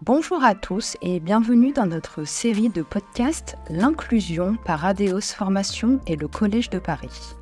Bonjour à tous et bienvenue dans notre série de podcasts L'inclusion par Adeos Formation et le Collège de Paris.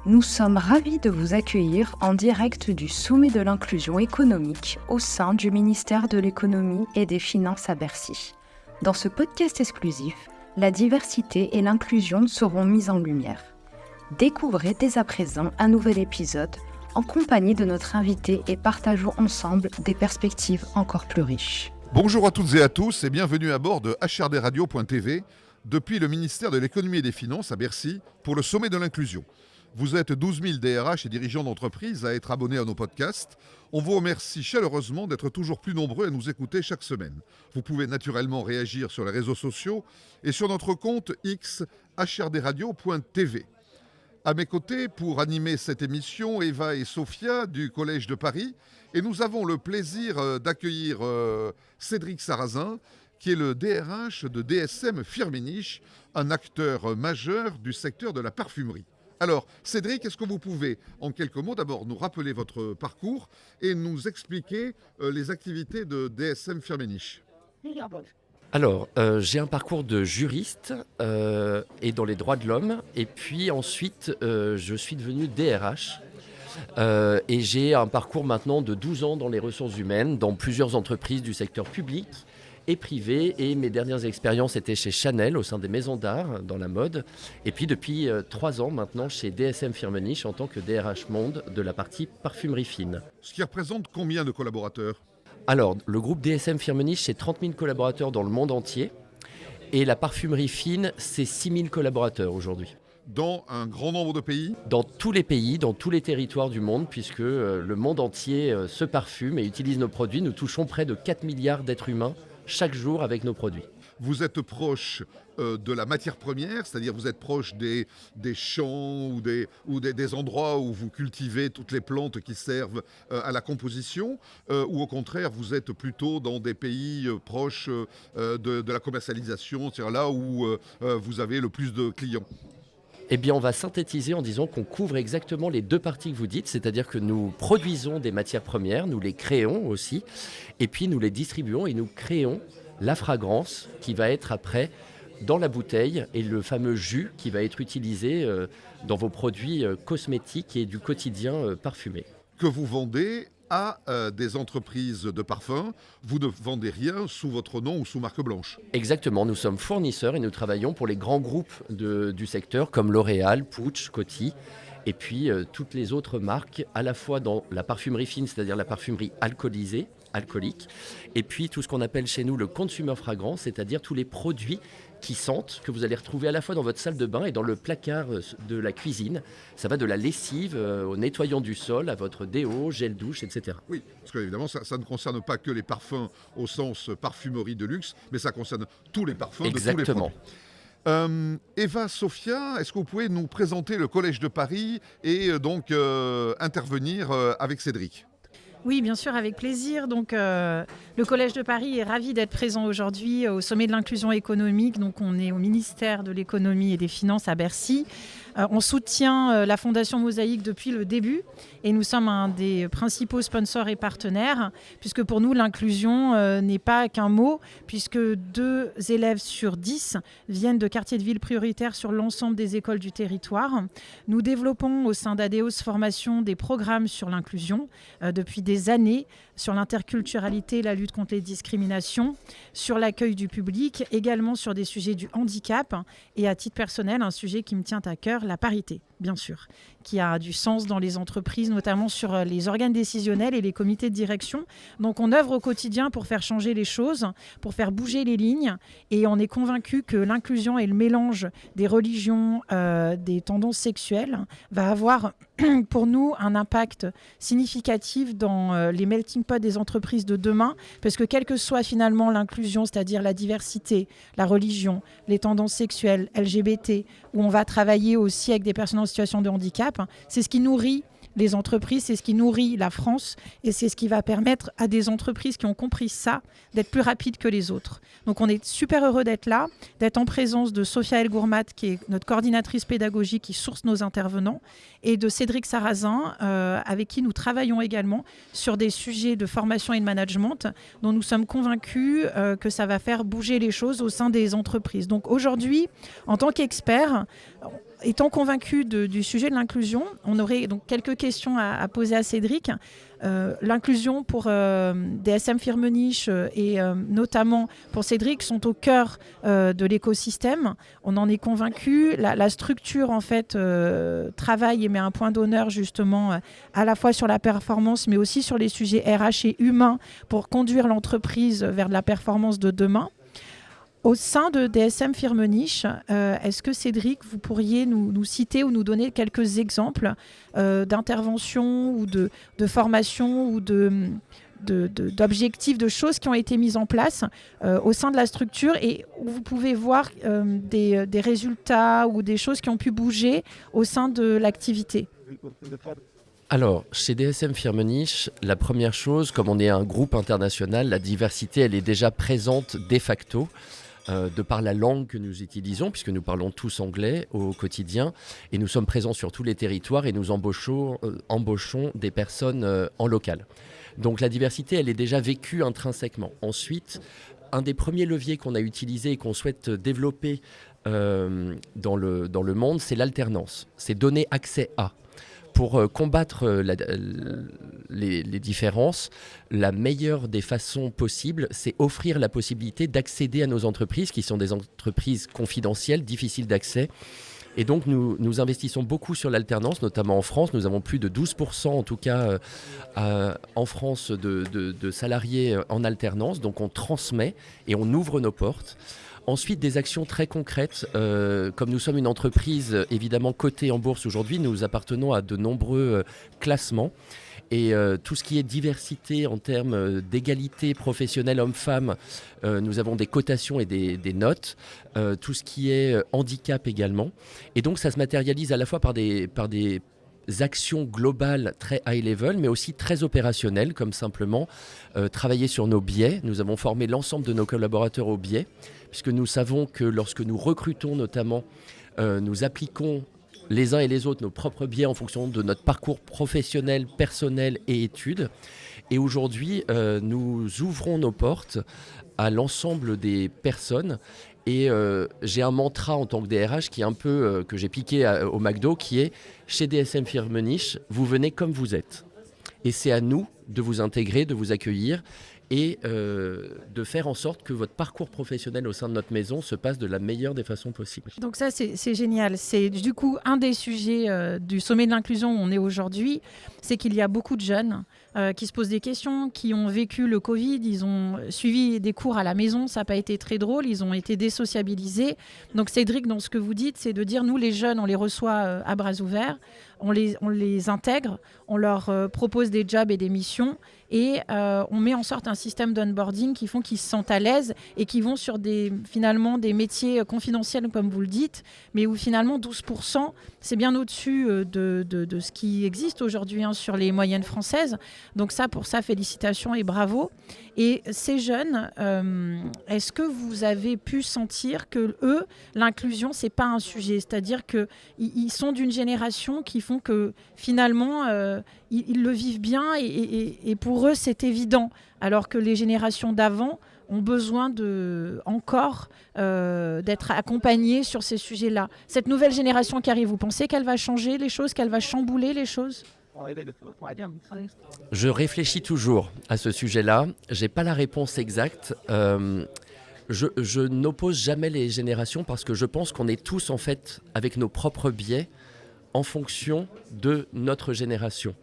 Nous sommes ravis de vous accueillir en direct du sommet de l'inclusion économique au sein du ministère de l'économie et des finances à Bercy. Dans ce podcast exclusif, la diversité et l'inclusion seront mises en lumière. Découvrez dès à présent un nouvel épisode en compagnie de notre invité et partageons ensemble des perspectives encore plus riches. Bonjour à toutes et à tous et bienvenue à bord de HRDRadio.tv depuis le ministère de l'économie et des finances à Bercy pour le sommet de l'inclusion. Vous êtes 12 000 DRH et dirigeants d'entreprise à être abonnés à nos podcasts. On vous remercie chaleureusement d'être toujours plus nombreux à nous écouter chaque semaine. Vous pouvez naturellement réagir sur les réseaux sociaux et sur notre compte X HRDRadio.tv. À mes côtés, pour animer cette émission, Eva et Sophia du Collège de Paris. Et nous avons le plaisir d'accueillir Cédric Sarrazin, qui est le DRH de DSM Firmenich, un acteur majeur du secteur de la parfumerie. Alors, Cédric, est-ce que vous pouvez, en quelques mots, d'abord nous rappeler votre parcours et nous expliquer les activités de DSM Firmenich ? Alors, j'ai un parcours de juriste et dans les droits de l'homme. Et puis ensuite, je suis devenu DRH. Et j'ai un parcours maintenant de 12 ans dans les ressources humaines, dans plusieurs entreprises du secteur public et privé. Et mes dernières expériences étaient chez Chanel, au sein des maisons d'art, dans la mode. Et puis depuis 3 ans maintenant, chez DSM Firmenich, en tant que DRH Monde de la partie parfumerie fine. Ce qui représente combien de collaborateurs ? Alors, le groupe DSM Firmenich, c'est 30 000 collaborateurs dans le monde entier. Et la parfumerie fine, c'est 6 000 collaborateurs aujourd'hui. Dans un grand nombre de pays ? Dans tous les pays, dans tous les territoires du monde, puisque le monde entier se parfume et utilise nos produits. Nous touchons près de 4 milliards d'êtres humains chaque jour avec nos produits. Vous êtes proche de la matière première, c'est-à-dire vous êtes proche des champs ou des endroits où vous cultivez toutes les plantes qui servent à la composition, ou au contraire vous êtes plutôt dans des pays proches de la commercialisation, c'est-à-dire là où vous avez le plus de clients ? Eh bien, on va synthétiser en disant qu'on couvre exactement les deux parties que vous dites, c'est-à-dire que nous produisons des matières premières, nous les créons aussi, et puis nous les distribuons et nous créons la fragrance qui va être après dans la bouteille et le fameux jus qui va être utilisé dans vos produits cosmétiques et du quotidien parfumés. Que vous vendez à des entreprises de parfums, vous ne vendez rien sous votre nom ou sous marque blanche. Exactement, nous sommes fournisseurs et nous travaillons pour les grands groupes du secteur comme L'Oréal, Puig, Coty et puis toutes les autres marques à la fois dans la parfumerie fine, c'est-à-dire la parfumerie alcoolique, et puis tout ce qu'on appelle chez nous le consumer fragrance, c'est-à-dire tous les produits qui sentent, que vous allez retrouver à la fois dans votre salle de bain et dans le placard de la cuisine. Ça va de la lessive au nettoyant du sol, à votre déo, gel douche, etc. Oui, parce qu'évidemment, ça ne concerne pas que les parfums au sens parfumerie de luxe, mais ça concerne tous les parfums. Exactement. De tous les produits. Eva, Sophia, est-ce que vous pouvez nous présenter le Collège de Paris et donc intervenir avec Cédric ? Oui, bien sûr, avec plaisir. Donc, le Collège de Paris est ravi d'être présent aujourd'hui au sommet de l'inclusion économique. Donc, on est au ministère de l'économie et des finances à Bercy. On soutient la Fondation Mosaïque depuis le début et nous sommes un des principaux sponsors et partenaires puisque pour nous, l'inclusion n'est pas qu'un mot puisque 2 élèves sur 10 viennent de quartiers de ville prioritaires sur l'ensemble des écoles du territoire. Nous développons au sein d'Adeos Formation des programmes sur l'inclusion depuis des années, sur l'interculturalité, la lutte contre les discriminations, sur l'accueil du public, également sur des sujets du handicap et à titre personnel, un sujet qui me tient à cœur, la parité, bien sûr, qui a du sens dans les entreprises, notamment sur les organes décisionnels et les comités de direction. Donc on œuvre au quotidien pour faire changer les choses, pour faire bouger les lignes et on est convaincu que l'inclusion et le mélange des religions, des tendances sexuelles va avoir pour nous un impact significatif dans les melting pot des entreprises de demain parce que quelle que soit finalement l'inclusion, c'est-à-dire la diversité, la religion, les tendances sexuelles, LGBT, où on va travailler aussi avec des personnes en situation de handicap, c'est ce qui nourrit les entreprises, c'est ce qui nourrit la France et c'est ce qui va permettre à des entreprises qui ont compris ça d'être plus rapides que les autres. Donc on est super heureux d'être là, d'être en présence de Sophia El Gourmat, qui est notre coordinatrice pédagogique qui source nos intervenants, et de Cédric Sarrazin, avec qui nous travaillons également sur des sujets de formation et de management dont nous sommes convaincus que ça va faire bouger les choses au sein des entreprises. Donc aujourd'hui, en tant qu'expert, étant convaincu du sujet de l'inclusion, on aurait donc quelques questions à poser à Cédric. L'inclusion pour DSM Firmenich et notamment pour Cédric sont au cœur de l'écosystème. On en est convaincu. La structure en fait travaille et met un point d'honneur justement à la fois sur la performance mais aussi sur les sujets RH et humains pour conduire l'entreprise vers de la performance de demain. Au sein de DSM Firmenich, est-ce que Cédric, vous pourriez nous citer ou nous donner quelques exemples d'interventions ou de formations ou d'objectifs, de choses qui ont été mises en place au sein de la structure et où vous pouvez voir des résultats ou des choses qui ont pu bouger au sein de l'activité? Alors, chez DSM Firmenich, la première chose, comme on est un groupe international, la diversité, elle est déjà présente de facto. De par la langue que nous utilisons, puisque nous parlons tous anglais au quotidien, et nous sommes présents sur tous les territoires et nous embauchons des personnes en local. Donc la diversité, elle est déjà vécue intrinsèquement. Ensuite, un des premiers leviers qu'on a utilisé et qu'on souhaite développer dans le monde, c'est l'alternance. C'est donner accès à. Pour combattre les différences, la meilleure des façons possibles, c'est offrir la possibilité d'accéder à nos entreprises, qui sont des entreprises confidentielles, difficiles d'accès. Et donc, nous investissons beaucoup sur l'alternance, notamment en France. Nous avons plus de 12% en tout cas en France de salariés en alternance. Donc, on transmet et on ouvre nos portes. Ensuite, des actions très concrètes. Comme nous sommes une entreprise évidemment cotée en bourse aujourd'hui, nous appartenons à de nombreux classements. Et tout ce qui est diversité en termes d'égalité professionnelle homme-femme, nous avons des cotations et des notes. Tout ce qui est handicap également. Et donc ça se matérialise à la fois par des actions globales très high level, mais aussi très opérationnelles, comme simplement travailler sur nos biais. Nous avons formé l'ensemble de nos collaborateurs aux biais, puisque nous savons que lorsque nous recrutons notamment, nous appliquons les uns et les autres nos propres biais en fonction de notre parcours professionnel, personnel et études. Et aujourd'hui, nous ouvrons nos portes à l'ensemble des personnes. Et j'ai un mantra en tant que DRH qui est un peu que j'ai piqué au McDo, qui est chez DSM Firmenich, vous venez comme vous êtes. Et c'est à nous de vous intégrer, de vous accueillir et de faire en sorte que votre parcours professionnel au sein de notre maison se passe de la meilleure des façons possibles. Donc ça, c'est génial. C'est du coup un des sujets du sommet de l'inclusion où on est aujourd'hui, c'est qu'il y a beaucoup de jeunes qui se posent des questions, qui ont vécu le Covid, ils ont suivi des cours à la maison, ça n'a pas été très drôle, ils ont été désociabilisés. Donc Cédric, dans ce que vous dites, c'est de dire, nous les jeunes, on les reçoit à bras ouverts, on les intègre, on leur propose des jobs et des missions et on met en sorte un système d'onboarding qui font qu'ils se sentent à l'aise et qui vont sur finalement des métiers confidentiels comme vous le dites, mais où finalement 12%, c'est bien au-dessus de ce qui existe aujourd'hui sur les moyennes françaises. Donc ça, pour ça, félicitations et bravo. Et ces jeunes, est-ce que vous avez pu sentir que eux, l'inclusion, c'est pas un sujet, c'est-à-dire qu'ils sont d'une génération qui font que finalement, ils le vivent bien et pour eux, c'est évident, alors que les générations d'avant ont besoin encore d'être accompagnés sur ces sujets-là. Cette nouvelle génération qui arrive, vous pensez qu'elle va changer les choses, qu'elle va chambouler les choses ? Je réfléchis toujours à ce sujet-là. Je n'ai pas la réponse exacte. Je n'oppose jamais les générations parce que je pense qu'on est tous en fait avec nos propres biais en fonction de notre génération.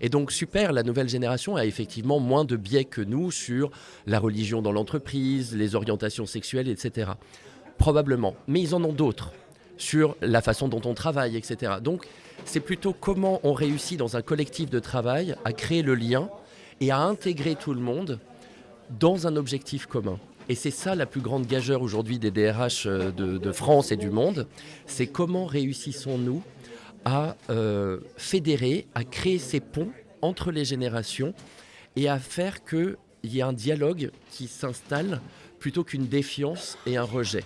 Et donc super, la nouvelle génération a effectivement moins de biais que nous sur la religion dans l'entreprise, les orientations sexuelles, etc. Probablement. Mais ils en ont d'autres sur la façon dont on travaille, etc. Donc c'est plutôt comment on réussit dans un collectif de travail à créer le lien et à intégrer tout le monde dans un objectif commun. Et c'est ça la plus grande gageure aujourd'hui des DRH de France et du monde, c'est comment réussissons-nous à fédérer, à créer ces ponts entre les générations et à faire qu'il y ait un dialogue qui s'installe plutôt qu'une défiance et un rejet.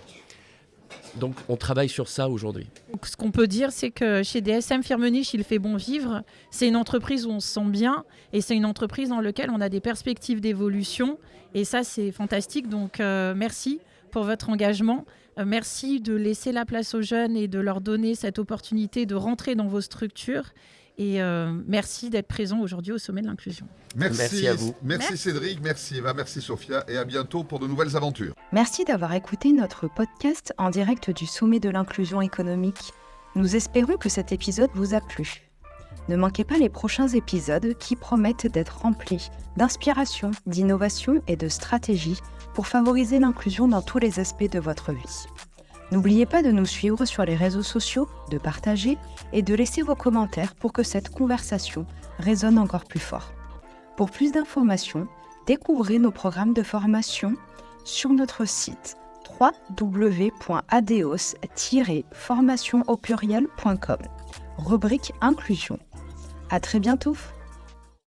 Donc on travaille sur ça aujourd'hui. Donc, ce qu'on peut dire, c'est que chez DSM Firmenich, il fait bon vivre. C'est une entreprise où on se sent bien et c'est une entreprise dans laquelle on a des perspectives d'évolution. Et ça, c'est fantastique. Donc merci pour votre engagement. Merci de laisser la place aux jeunes et de leur donner cette opportunité de rentrer dans vos structures. Et merci d'être présent aujourd'hui au Sommet de l'Inclusion. Merci à vous. Merci Cédric, merci Eva, merci Sophia et à bientôt pour de nouvelles aventures. Merci d'avoir écouté notre podcast en direct du Sommet de l'Inclusion économique. Nous espérons que cet épisode vous a plu. Ne manquez pas les prochains épisodes qui promettent d'être remplis d'inspiration, d'innovation et de stratégie pour favoriser l'inclusion dans tous les aspects de votre vie. N'oubliez pas de nous suivre sur les réseaux sociaux, de partager et de laisser vos commentaires pour que cette conversation résonne encore plus fort. Pour plus d'informations, découvrez nos programmes de formation sur notre site www.adeos-formation rubrique inclusion. À très bientôt.